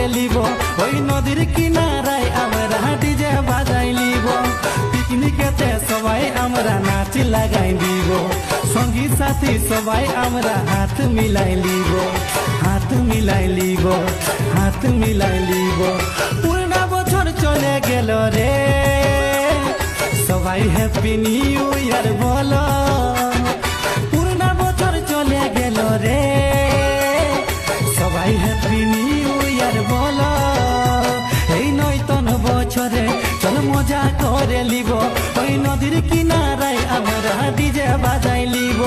করে লিব ওই নদীর কিনারায় আমরা ডিজে বাজাই লিব পিকনিকেতে সবাই আমরা নাচ লাগাই দিব সঙ্গী সাথী সবাই আমরা হাত মিলাই লিব হাত মিলাই লিব হাত মিলাই লিব পুরনা বছর চলে গেল রে সবাই হ্যাপি নিউ ইয়ার বলো পুরনা বছর চলে গেল রে সবাই হ্যাপি নিউ ইয়ার বলো এই নতুন বছরে চল মজা করে লিব ওই নদীর কিনারায় আমরা ডিজে বাজাই লিব।